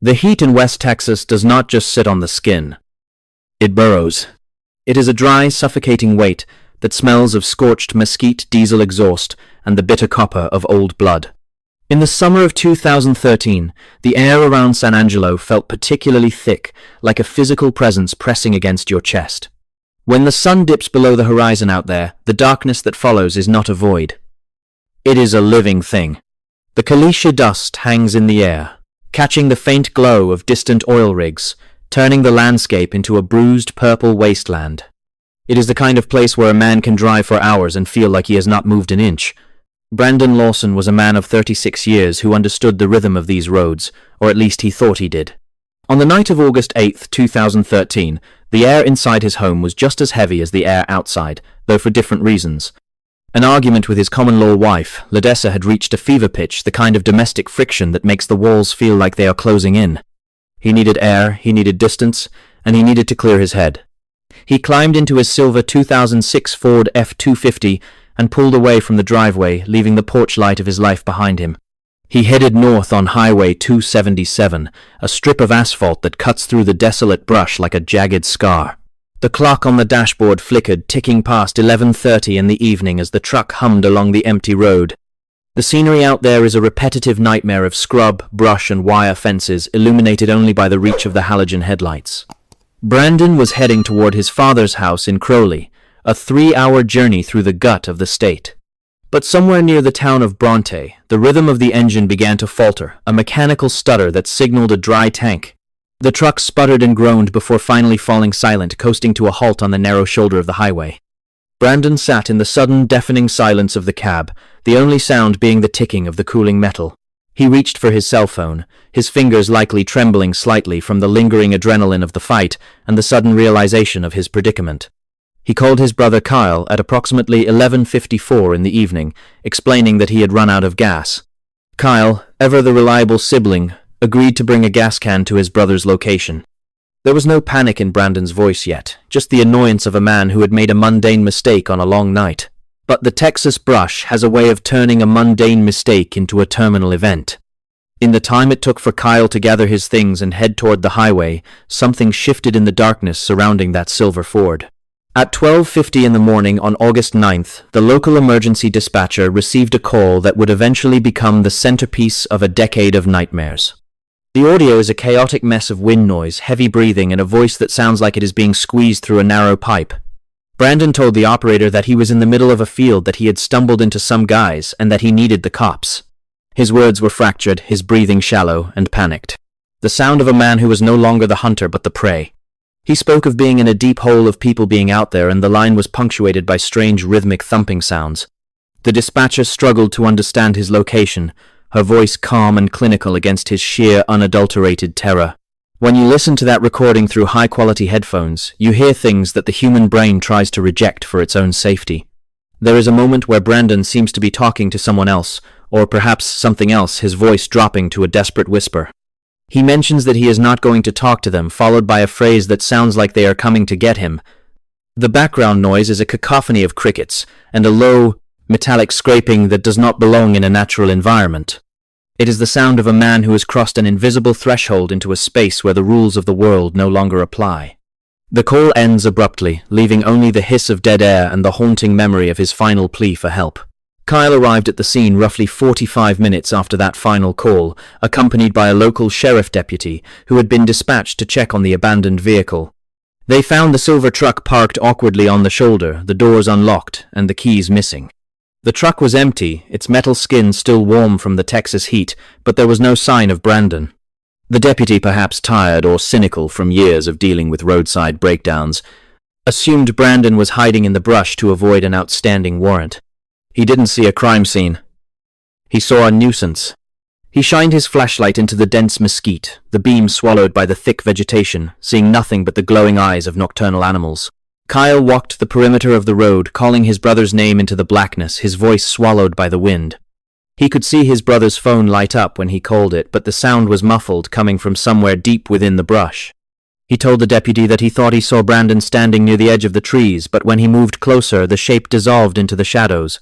The heat in West Texas does not just sit on the skin. It burrows. It is a dry, suffocating weight that smells of scorched mesquite, diesel exhaust, and the bitter copper of old blood. In the summer of 2013, the air around San Angelo felt particularly thick, like a physical presence pressing against your chest. When the sun dips below the horizon out there, the darkness that follows is not a void. It is a living thing. The caliche dust hangs in the air, catching the faint glow of distant oil rigs, turning the landscape into a bruised purple wasteland. It is the kind of place where a man can drive for hours and feel like he has not moved an inch. Brandon Lawson was a man of 36 years who understood the rhythm of these roads, or at least he thought he did. On the night of August 8, 2013, the air inside his home was just as heavy as the air outside, though for different reasons. An argument with his common-law wife, Ladessa, had reached a fever pitch, the kind of domestic friction that makes the walls feel like they are closing in. He needed air, he needed distance, and he needed to clear his head. He climbed into his silver 2006 Ford F-250 and pulled away from the driveway, leaving the porch light of his life behind him. He headed north on Highway 277, a strip of asphalt that cuts through the desolate brush like a jagged scar. The clock on the dashboard flickered, ticking past 11:30 in the evening as the truck hummed along the empty road. The scenery out there is a repetitive nightmare of scrub, brush, and wire fences, illuminated only by the reach of the halogen headlights. Brandon was heading toward his father's house in Crowley, a 3-hour journey through the gut of the state. But somewhere near the town of Bronte, the rhythm of the engine began to falter, a mechanical stutter that signaled a dry tank. The truck sputtered and groaned before finally falling silent, coasting to a halt on the narrow shoulder of the highway. Brandon sat in the sudden, deafening silence of the cab, the only sound being the ticking of the cooling metal. He reached for his cell phone, his fingers likely trembling slightly from the lingering adrenaline of the fight and the sudden realization of his predicament. He called his brother Kyle at approximately 11:54 in the evening, explaining that he had run out of gas. Kyle, ever the reliable sibling, agreed to bring a gas can to his brother's location. There was no panic in Brandon's voice yet, just the annoyance of a man who had made a mundane mistake on a long night. But the Texas brush has a way of turning a mundane mistake into a terminal event. In the time it took for Kyle to gather his things and head toward the highway, something shifted in the darkness surrounding that silver Ford. At 12:50 in the morning on August 9th, the local emergency dispatcher received a call that would eventually become the centerpiece of a decade of nightmares. The audio is a chaotic mess of wind noise, heavy breathing, and a voice that sounds like it is being squeezed through a narrow pipe. Brandon told the operator that he was in the middle of a field, that he had stumbled into some guys, and that he needed the cops. His words were fractured, his breathing shallow and panicked. The sound of a man who was no longer the hunter but the prey. He spoke of being in a deep hole of people being out there, and the line was punctuated by strange rhythmic thumping sounds. The dispatcher struggled to understand his location, her voice calm and clinical against his sheer, unadulterated terror. When you listen to that recording through high-quality headphones, you hear things that the human brain tries to reject for its own safety. There is a moment where Brandon seems to be talking to someone else, or perhaps something else, his voice dropping to a desperate whisper. He mentions that he is not going to talk to them, followed by a phrase that sounds like they are coming to get him. The background noise is a cacophony of crickets, and a low, metallic scraping that does not belong in a natural environment. It is the sound of a man who has crossed an invisible threshold into a space where the rules of the world no longer apply. The call ends abruptly, leaving only the hiss of dead air and the haunting memory of his final plea for help. Kyle arrived at the scene roughly 45 minutes after that final call, accompanied by a local sheriff deputy who had been dispatched to check on the abandoned vehicle. They found the silver truck parked awkwardly on the shoulder, the doors unlocked, and the keys missing. The truck was empty, its metal skin still warm from the Texas heat, but there was no sign of Brandon. The deputy, perhaps tired or cynical from years of dealing with roadside breakdowns, assumed Brandon was hiding in the brush to avoid an outstanding warrant. He didn't see a crime scene. He saw a nuisance. He shined his flashlight into the dense mesquite, the beam swallowed by the thick vegetation, seeing nothing but the glowing eyes of nocturnal animals. Kyle walked the perimeter of the road, calling his brother's name into the blackness, his voice swallowed by the wind. He could see his brother's phone light up when he called it, but the sound was muffled, coming from somewhere deep within the brush. He told the deputy that he thought he saw Brandon standing near the edge of the trees, but when he moved closer, the shape dissolved into the shadows.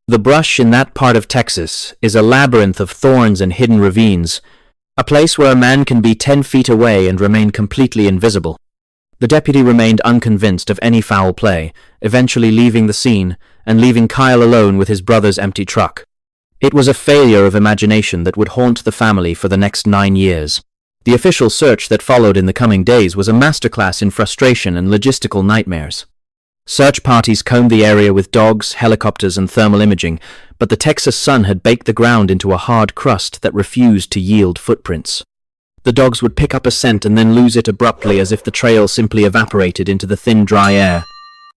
The brush in that part of Texas is a labyrinth of thorns and hidden ravines, A place where a man can be 10 feet away and remain completely invisible. The deputy remained unconvinced of any foul play, eventually leaving the scene and leaving Kyle alone with his brother's empty truck. It was a failure of imagination that would haunt the family for the next 9 years. The official search that followed in the coming days was a masterclass in frustration and logistical nightmares. Search parties combed the area with dogs, helicopters, and thermal imaging, but the Texas sun had baked the ground into a hard crust that refused to yield footprints. The dogs would pick up a scent and then lose it abruptly as if the trail simply evaporated into the thin, dry air.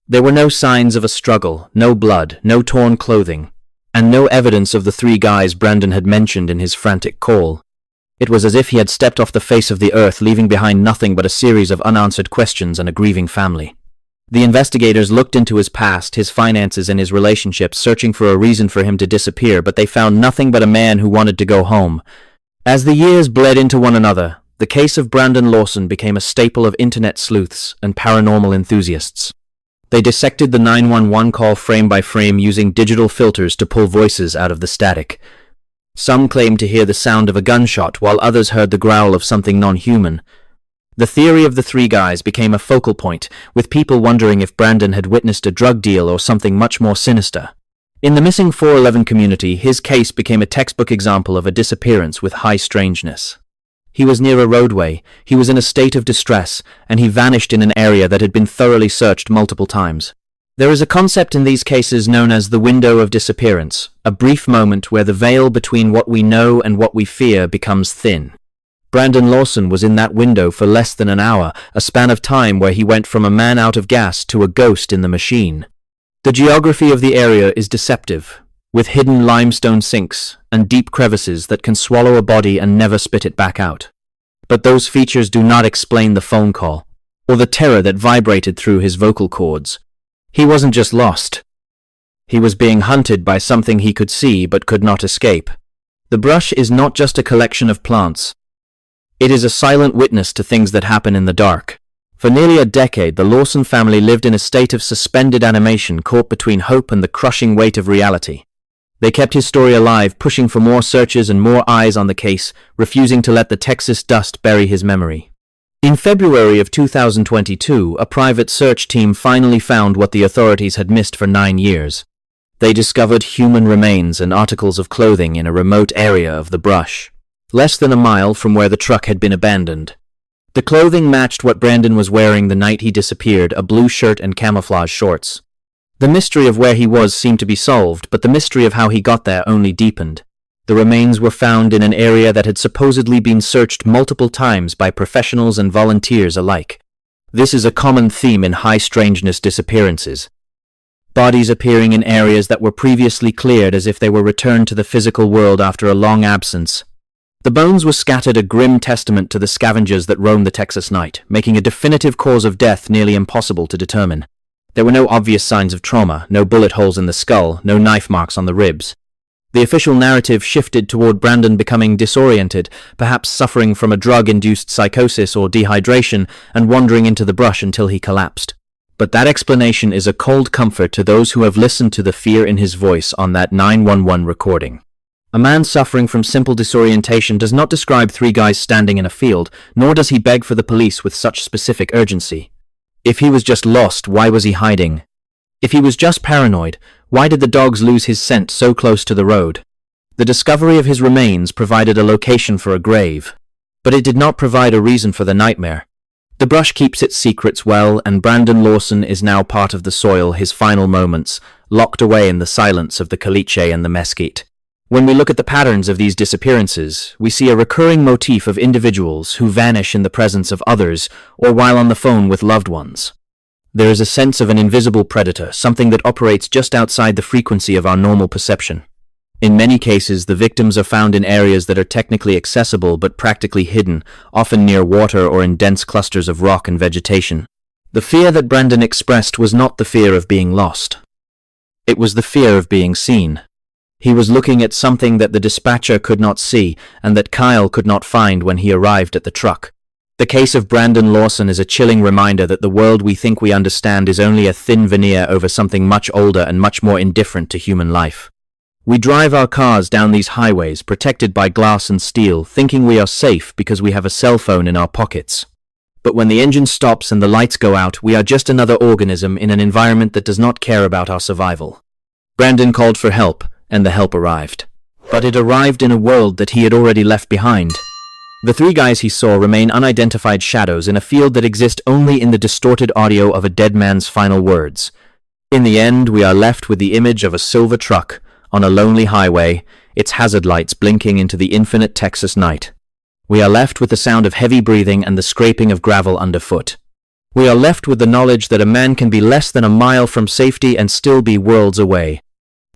There were no signs of a struggle, no blood, no torn clothing, and no evidence of the 3 guys Brandon had mentioned in his frantic call. It was as if he had stepped off the face of the earth, leaving behind nothing but a series of unanswered questions and a grieving family. The investigators looked into his past, his finances, and his relationships, searching for a reason for him to disappear, but they found nothing but a man who wanted to go home. As the years bled into one another, the case of Brandon Lawson became a staple of internet sleuths and paranormal enthusiasts. They dissected the 911 call frame by frame using digital filters to pull voices out of the static. Some claimed to hear the sound of a gunshot, while others heard the growl of something non-human. The theory of the 3 guys became a focal point, with people wondering if Brandon had witnessed a drug deal or something much more sinister. In the missing 411 community, his case became a textbook example of a disappearance with high strangeness. He was near a roadway, he was in a state of distress, and he vanished in an area that had been thoroughly searched multiple times. There is a concept in these cases known as the window of disappearance, a brief moment where the veil between what we know and what we fear becomes thin. Brandon Lawson was in that window for less than an hour, a span of time where he went from a man out of gas to a ghost in the machine. The geography of the area is deceptive, with hidden limestone sinks and deep crevices that can swallow a body and never spit it back out. But those features do not explain the phone call, or the terror that vibrated through his vocal cords. He wasn't just lost. He was being hunted by something he could see but could not escape. The brush is not just a collection of plants. It is a silent witness to things that happen in the dark. For nearly a decade, the Lawson family lived in a state of suspended animation, caught between hope and the crushing weight of reality. They kept his story alive, pushing for more searches and more eyes on the case, refusing to let the Texas dust bury his memory. In February of 2022, a private search team finally found what the authorities had missed for 9 years. They discovered human remains and articles of clothing in a remote area of the brush, less than a mile from where the truck had been abandoned. The clothing matched what Brandon was wearing the night he disappeared, a blue shirt and camouflage shorts. The mystery of where he was seemed to be solved, but the mystery of how he got there only deepened. The remains were found in an area that had supposedly been searched multiple times by professionals and volunteers alike. This is a common theme in high-strangeness disappearances. Bodies appearing in areas that were previously cleared as if they were returned to the physical world after a long absence. The bones were scattered, a grim testament to the scavengers that roamed the Texas night, making a definitive cause of death nearly impossible to determine. There were no obvious signs of trauma, no bullet holes in the skull, no knife marks on the ribs. The official narrative shifted toward Brandon becoming disoriented, perhaps suffering from a drug-induced psychosis or dehydration, and wandering into the brush until he collapsed. But that explanation is a cold comfort to those who have listened to the fear in his voice on that 911 recording. A man suffering from simple disorientation does not describe 3 guys standing in a field, nor does he beg for the police with such specific urgency. If he was just lost, why was he hiding? If he was just paranoid, why did the dogs lose his scent so close to the road? The discovery of his remains provided a location for a grave, but it did not provide a reason for the nightmare. The brush keeps its secrets well, and Brandon Lawson is now part of the soil, his final moments, locked away in the silence of the caliche and the mesquite. When we look at the patterns of these disappearances, we see a recurring motif of individuals who vanish in the presence of others or while on the phone with loved ones. There is a sense of an invisible predator, something that operates just outside the frequency of our normal perception. In many cases, the victims are found in areas that are technically accessible but practically hidden, often near water or in dense clusters of rock and vegetation. The fear that Brandon expressed was not the fear of being lost. It was the fear of being seen. He was looking at something that the dispatcher could not see and that Kyle could not find when he arrived at the truck. The case of Brandon Lawson is a chilling reminder that the world we think we understand is only a thin veneer over something much older and much more indifferent to human life. We drive our cars down these highways protected by glass and steel, thinking we are safe because we have a cell phone in our pockets. But when the engine stops and the lights go out, we are just another organism in an environment that does not care about our survival. Brandon called for help, and the help arrived. But it arrived in a world that he had already left behind. The three guys he saw remain unidentified shadows in a field that exists only in the distorted audio of a dead man's final words. In the end, we are left with the image of a silver truck on a lonely highway, its hazard lights blinking into the infinite Texas night. We are left with the sound of heavy breathing and the scraping of gravel underfoot. We are left with the knowledge that a man can be less than a mile from safety and still be worlds away.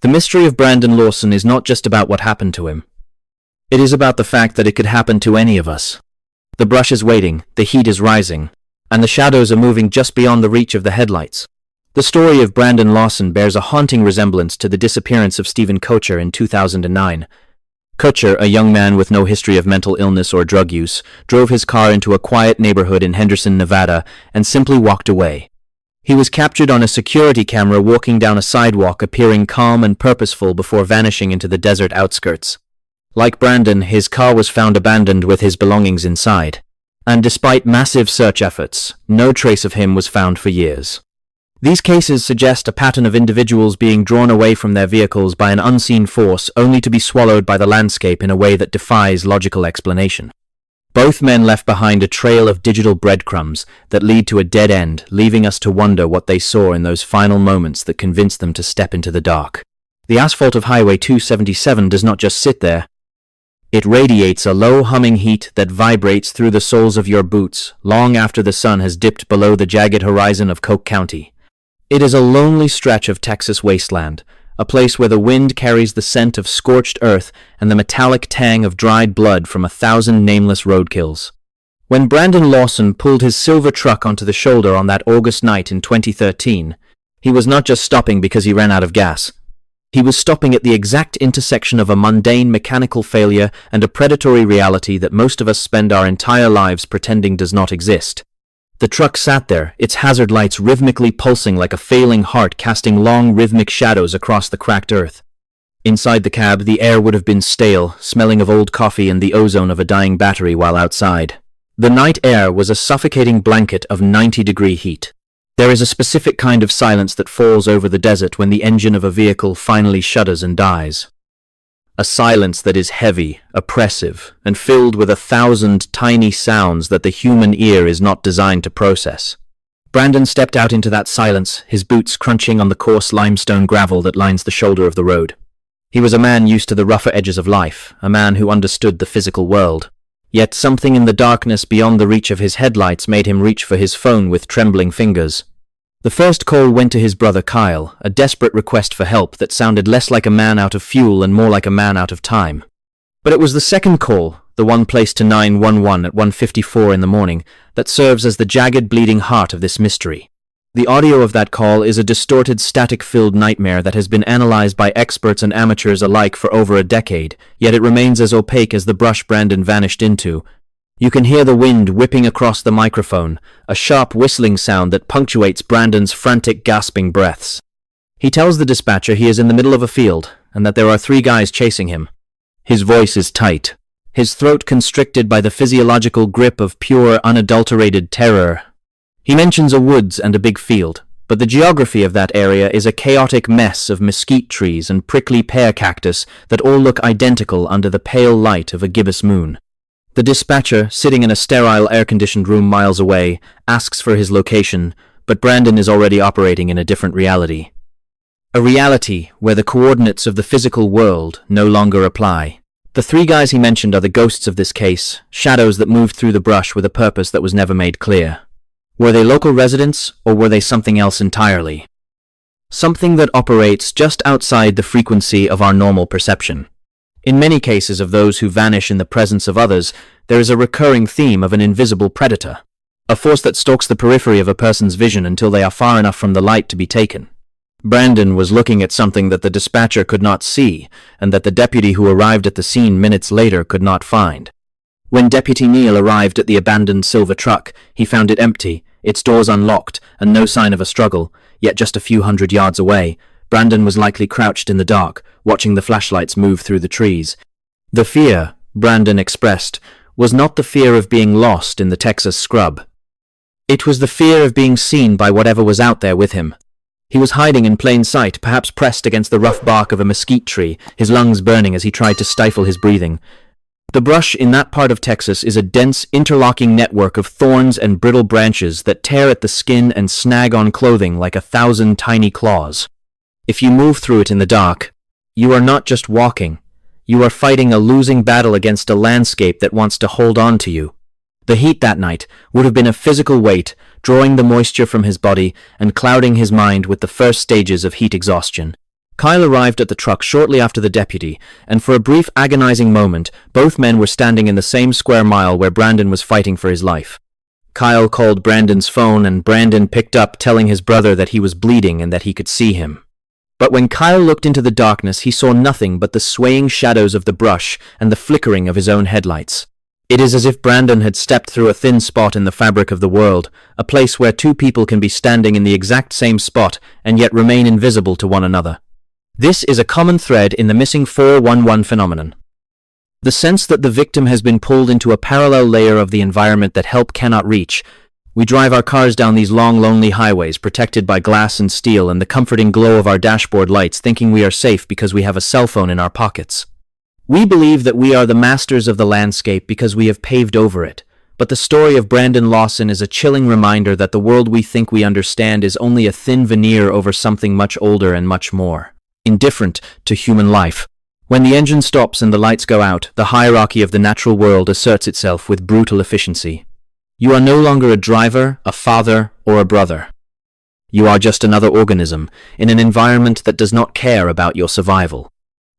The mystery of Brandon Lawson is not just about what happened to him. It is about the fact that it could happen to any of us. The brush is waiting, the heat is rising, and the shadows are moving just beyond the reach of the headlights. The story of Brandon Lawson bears a haunting resemblance to the disappearance of Stephen Kocher in 2009. Kocher, a young man with no history of mental illness or drug use, drove his car into a quiet neighborhood in Henderson, Nevada, and simply walked away. He was captured on a security camera walking down a sidewalk, appearing calm and purposeful before vanishing into the desert outskirts. Like Brandon, his car was found abandoned with his belongings inside. And despite massive search efforts, no trace of him was found for years. These cases suggest a pattern of individuals being drawn away from their vehicles by an unseen force only to be swallowed by the landscape in a way that defies logical explanation. Both men left behind a trail of digital breadcrumbs that lead to a dead end, leaving us to wonder what they saw in those final moments that convinced them to step into the dark. The asphalt of Highway 277 does not just sit there. It radiates a low humming heat that vibrates through the soles of your boots long after the sun has dipped below the jagged horizon of Coke County. It is a lonely stretch of Texas wasteland, a place where the wind carries the scent of scorched earth and the metallic tang of dried blood from 1,000 nameless roadkills. When Brandon Lawson pulled his silver truck onto the shoulder on that August night in 2013, he was not just stopping because he ran out of gas. He was stopping at the exact intersection of a mundane mechanical failure and a predatory reality that most of us spend our entire lives pretending does not exist. The truck sat there, its hazard lights rhythmically pulsing like a failing heart, casting long rhythmic shadows across the cracked earth. Inside the cab, the air would have been stale, smelling of old coffee and the ozone of a dying battery, while outside the night air was a suffocating blanket of 90-degree heat. There is a specific kind of silence that falls over the desert when the engine of a vehicle finally shudders and dies. A silence that is heavy, oppressive, and filled with 1,000 tiny sounds that the human ear is not designed to process. Brandon stepped out into that silence, his boots crunching on the coarse limestone gravel that lines the shoulder of the road. He was a man used to the rougher edges of life, a man who understood the physical world. Yet something in the darkness beyond the reach of his headlights made him reach for his phone with trembling fingers. The first call went to his brother Kyle, a desperate request for help that sounded less like a man out of fuel and more like a man out of time. But it was the second call, the one placed to 911 at 1:54 in the morning, that serves as the jagged, bleeding heart of this mystery. The audio of that call is a distorted, static-filled nightmare that has been analyzed by experts and amateurs alike for over a decade, yet it remains as opaque as the brush Brandon vanished into. You can hear the wind whipping across the microphone, a sharp whistling sound that punctuates Brandon's frantic, gasping breaths. He tells the dispatcher he is in the middle of a field, and that there are 3 guys chasing him. His voice is tight, his throat constricted by the physiological grip of pure, unadulterated terror. He mentions a woods and a big field, but the geography of that area is a chaotic mess of mesquite trees and prickly pear cactus that all look identical under the pale light of a gibbous moon. The dispatcher, sitting in a sterile air-conditioned room miles away, asks for his location, but Brandon is already operating in a different reality. A reality where the coordinates of the physical world no longer apply. The 3 guys he mentioned are the ghosts of this case, shadows that moved through the brush with a purpose that was never made clear. Were they local residents, or were they something else entirely? Something that operates just outside the frequency of our normal perception. In many cases of those who vanish in the presence of others, there is a recurring theme of an invisible predator, a force that stalks the periphery of a person's vision until they are far enough from the light to be taken. Brandon was looking at something that the dispatcher could not see, and that the deputy who arrived at the scene minutes later could not find. When Deputy Neal arrived at the abandoned silver truck, he found it empty, its doors unlocked, and no sign of a struggle, yet just a few hundred yards away, Brandon was likely crouched in the dark, watching the flashlights move through the trees. The fear, Brandon expressed, was not the fear of being lost in the Texas scrub. It was the fear of being seen by whatever was out there with him. He was hiding in plain sight, perhaps pressed against the rough bark of a mesquite tree, his lungs burning as he tried to stifle his breathing. The brush in that part of Texas is a dense, interlocking network of thorns and brittle branches that tear at the skin and snag on clothing like 1,000 tiny claws. If you move through it in the dark, you are not just walking. You are fighting a losing battle against a landscape that wants to hold on to you. The heat that night would have been a physical weight, drawing the moisture from his body and clouding his mind with the first stages of heat exhaustion. Kyle arrived at the truck shortly after the deputy, and for a brief agonizing moment, both men were standing in the same square mile where Brandon was fighting for his life. Kyle called Brandon's phone, and Brandon picked up, telling his brother that he was bleeding and that he could see him. But when Kyle looked into the darkness, he saw nothing but the swaying shadows of the brush and the flickering of his own headlights. It is as if Brandon had stepped through a thin spot in the fabric of the world, a place where two people can be standing in the exact same spot and yet remain invisible to one another. This is a common thread in the missing 411 phenomenon. The sense that the victim has been pulled into a parallel layer of the environment that help cannot reach. We drive our cars down these long, lonely highways protected by glass and steel and the comforting glow of our dashboard lights, thinking we are safe because we have a cell phone in our pockets. We believe that we are the masters of the landscape because we have paved over it, but the story of Brandon Lawson is a chilling reminder that the world we think we understand is only a thin veneer over something much older and much more indifferent to human life. When the engine stops and the lights go out, the hierarchy of the natural world asserts itself with brutal efficiency. You are no longer a driver, a father, or a brother. You are just another organism in an environment that does not care about your survival.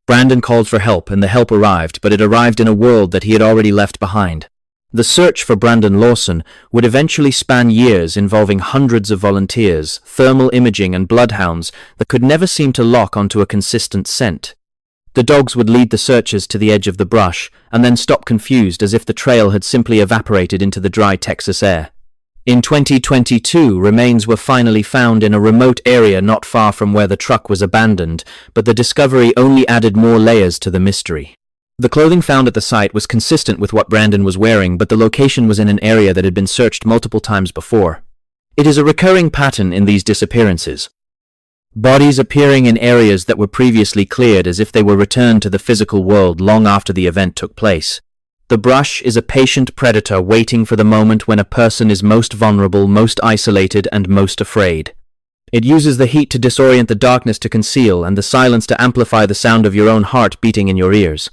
Brandon called for help, and the help arrived, but it arrived in a world that he had already left behind. The search for Brandon Lawson would eventually span years, involving hundreds of volunteers, thermal imaging, and bloodhounds that could never seem to lock onto a consistent scent. The dogs would lead the searchers to the edge of the brush, and then stop confused as if the trail had simply evaporated into the dry Texas air. In 2022, remains were finally found in a remote area not far from where the truck was abandoned, but the discovery only added more layers to the mystery. The clothing found at the site was consistent with what Brandon was wearing, but the location was in an area that had been searched multiple times before. It is a recurring pattern in these disappearances. Bodies appearing in areas that were previously cleared as if they were returned to the physical world long after the event took place. The brush is a patient predator waiting for the moment when a person is most vulnerable, most isolated, and most afraid. It uses the heat to disorient, the darkness to conceal, and the silence to amplify the sound of your own heart beating in your ears.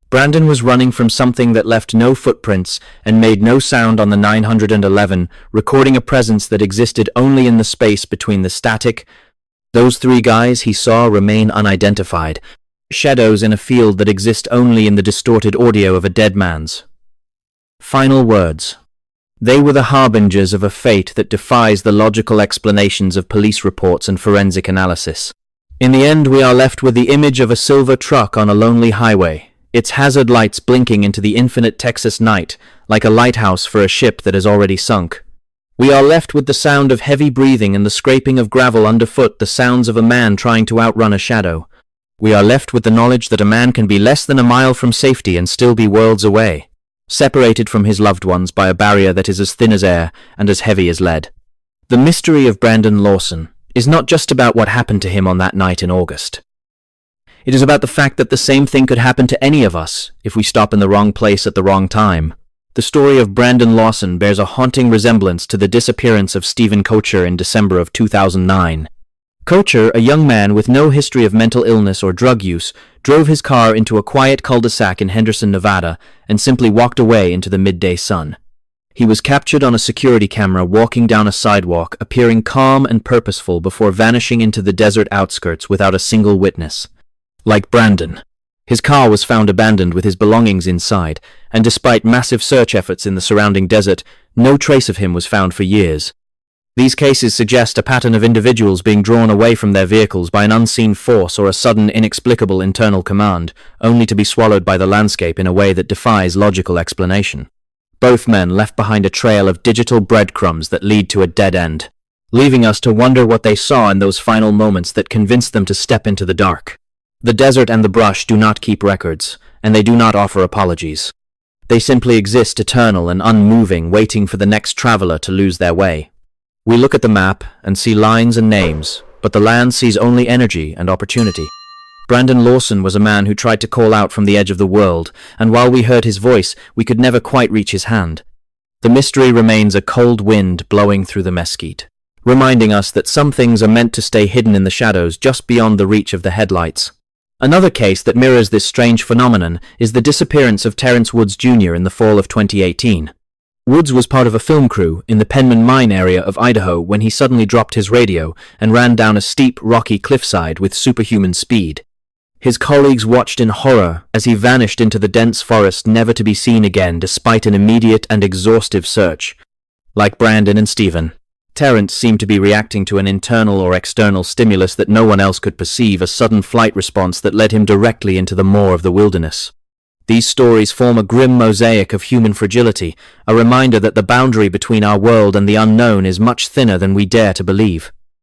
Brandon was running from something that left no footprints and made no sound on the 911, recording a presence that existed only in the space between the static. Those three guys he saw remain unidentified, shadows in a field that exist only in the distorted audio of a dead man's final words. They were the harbingers of a fate that defies the logical explanations of police reports and forensic analysis. In the end, we are left with the image of a silver truck on a lonely highway, its hazard lights blinking into the infinite Texas night, like a lighthouse for a ship that has already sunk. We are left with the sound of heavy breathing and the scraping of gravel underfoot, the sounds of a man trying to outrun a shadow. We are left with the knowledge that a man can be less than a mile from safety and still be worlds away, separated from his loved ones by a barrier that is as thin as air and as heavy as lead. The mystery of Brandon Lawson is not just about what happened to him on that night in August. It is about the fact that the same thing could happen to any of us if we stop in the wrong place at the wrong time. The story of Brandon Lawson bears a haunting resemblance to the disappearance of Stephen Kocher in December of 2009. Kocher, a young man with no history of mental illness or drug use, drove his car into a quiet cul-de-sac in Henderson, Nevada, and simply walked away into the midday sun. He was captured on a security camera walking down a sidewalk, appearing calm and purposeful before vanishing into the desert outskirts without a single witness. Like Brandon, his car was found abandoned with his belongings inside, and despite massive search efforts in the surrounding desert, no trace of him was found for years. These cases suggest a pattern of individuals being drawn away from their vehicles by an unseen force or a sudden, inexplicable internal command, only to be swallowed by the landscape in a way that defies logical explanation. Both men left behind a trail of digital breadcrumbs that lead to a dead end. leaving us to wonder what they saw in those final moments that convinced them to step into the dark. The desert and the brush do not keep records, and they do not offer apologies. They simply exist eternal and unmoving, waiting for the next traveler to lose their way. We look at the map and see lines and names, but the land sees only energy and opportunity. Brandon Lawson was a man who tried to call out from the edge of the world, and while we heard his voice, we could never quite reach his hand. The mystery remains a cold wind blowing through the mesquite, reminding us that some things are meant to stay hidden in the shadows just beyond the reach of the headlights. Another case that mirrors this strange phenomenon is the disappearance of Terrence Woods Jr. in the fall of 2018. Woods was part of a film crew in the Penman Mine area of Idaho when he suddenly dropped his radio and ran down a steep, rocky cliffside with superhuman speed. His colleagues watched in horror as he vanished into the dense forest, never to be seen again despite an immediate and exhaustive search. Like Brandon and Stephen, Terrence seemed to be reacting to an internal or external stimulus that no one else could perceive, a sudden flight response that led him directly into the maw of the wilderness. These stories form a grim mosaic of human fragility, a reminder that the boundary between our world and the unknown is much thinner than we dare to believe.